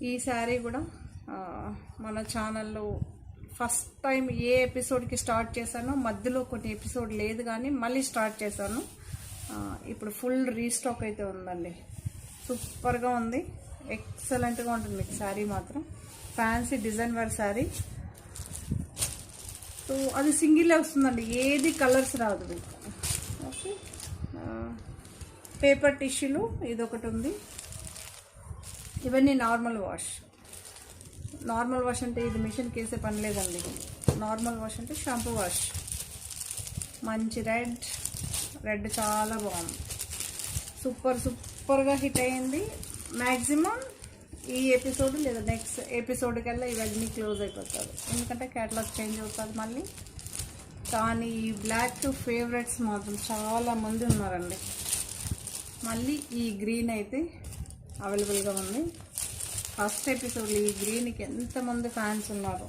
ఈ శారీ కూడా మన ఛానల్లో ఫస్ట్ టైం ఏ ఎపిసోడ్కి స్టార్ట్ చేశానో మధ్యలో కొన్ని ఎపిసోడ్ లేదు కానీ మళ్ళీ స్టార్ట్ చేశాను. ఇప్పుడు ఫుల్ రీస్టాక్ అయితే ఉందండి. సూపర్గా ఉంది, ఎక్సలెంట్గా ఉంటుంది మీకు శారీ మాత్రం. Fancy design wear sari. So అది సింగిల్ వస్తుందండి, ఏది కలర్స్ రాదు మీకు. ఓకే, పేపర్ టిష్యూలు ఇదొకటి ఉంది. ఇవన్నీ నార్మల్ వాష్. నార్మల్ వాష్ అంటే ఇది మిషన్కి వేసే పని లేదండి. నార్మల్ వాష్ అంటే షాంపూ వాష్. మంచి రెడ్ చాలా బాగుంది, సూపర్గా హిట్ అయ్యింది. మ్యాక్సిమం ఈ ఎపిసోడ్ లేదా నెక్స్ట్ ఎపిసోడ్ కల్లా ఇవన్నీ క్లోజ్ అయిపోతుంది, ఎందుకంటే క్యాటలాగ్ చేంజ్ అవుతుంది మళ్ళీ. కానీ ఈ బ్లాక్ ఫేవరెట్స్ మాత్రం చాలా మంది ఉన్నారండి. మళ్ళీ ఈ గ్రీన్ అయితే అవైలబుల్గా ఉంది. ఫస్ట్ ఎపిసోడ్ ఈ గ్రీన్కి ఎంతమంది ఫ్యాన్స్ ఉన్నారు.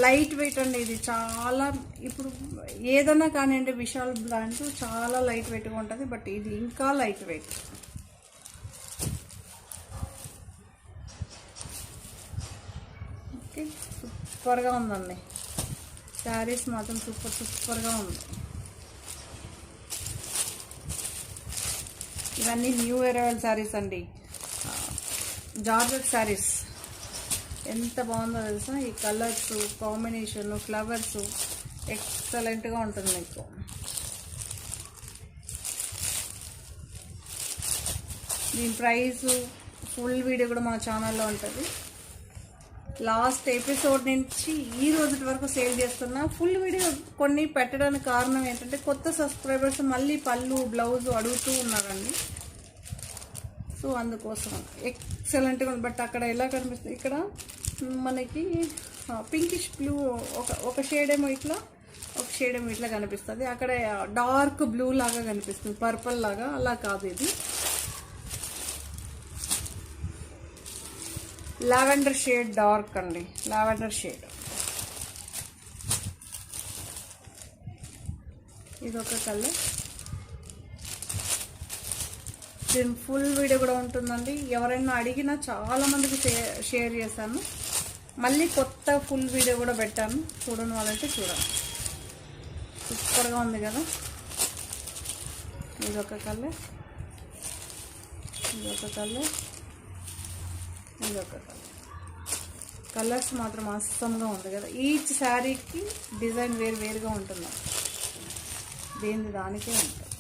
లైట్ వెయిట్ అండి ఇది చాలా. ఇప్పుడు ఏదైనా కానివ్వండి విశాల్ బ్రాండ్ చాలా లైట్ వెయిట్గా ఉంటుంది, బట్ ఇది ఇంకా లైట్ వెయిట్. ఓకే, సూపర్గా ఉందండి శారీస్ మాత్రం, సూపర్గా ఉంది. ఇవన్నీ న్యూ అరైవల్ శారీస్ అండి, జార్జెట్ శారీస్. ఎంత బాగుందో తెలుసా, ఈ కలర్స్ కాంబినేషన్, ఫ్లవర్స్ ఎక్సలెంట్గా ఉంటుంది మీకు. దీని ప్రైస్ ఫుల్ వీడియో కూడా మా ఛానల్లో ఉంటుంది. లాస్ట్ ఎపిసోడ్ నుంచి ఈ రోజు వరకు సేల్ చేస్తున్నా. ఫుల్ వీడియో కొన్ని పెట్టడానికి కారణం ఏంటంటే కొత్త సబ్స్క్రైబర్స్ మళ్ళీ పళ్ళు బ్లౌజ్ అడుగుతూ ఉన్నారండి. సో అందుకోసం ఎక్సలెంట్గా ఉంది. బట్ అక్కడ ఎలా కనిపిస్తుంది, ఇక్కడ మనకి పింకిష్ బ్లూ ఒక షేడ్ ఏమో ఇట్లా, ఒక షేడ్ ఏమో ఇట్లా కనిపిస్తుంది. అక్కడ డార్క్ బ్లూ లాగా కనిపిస్తుంది, పర్పుల్ లాగా. అలా కాదు, ఇది లావెండర్ షేడ్, డార్క్ అండి, లావెండర్ షేడ్. ఇదొక కలర్. దీని ఫుల్ వీడియో కూడా ఉంటుందండి. ఎవరైనా అడిగినా చాలా మందికి షేర్ చేశాను. మళ్ళీ కొత్త ఫుల్ వీడియో కూడా పెట్టాను, చూడని వాళ్ళంటే చూడండి. సూపర్గా ఉంది కదా. ఇదొక కలర్, ఇదొక కలర్, ఇదొక కలర్. కలర్స్ మాత్రం అస్సంగా ఉంది కదా. ఈచ్ శారీకి డిజైన్ వేరుగా ఉంటుంది, దేని దానికే ఉంటుంది.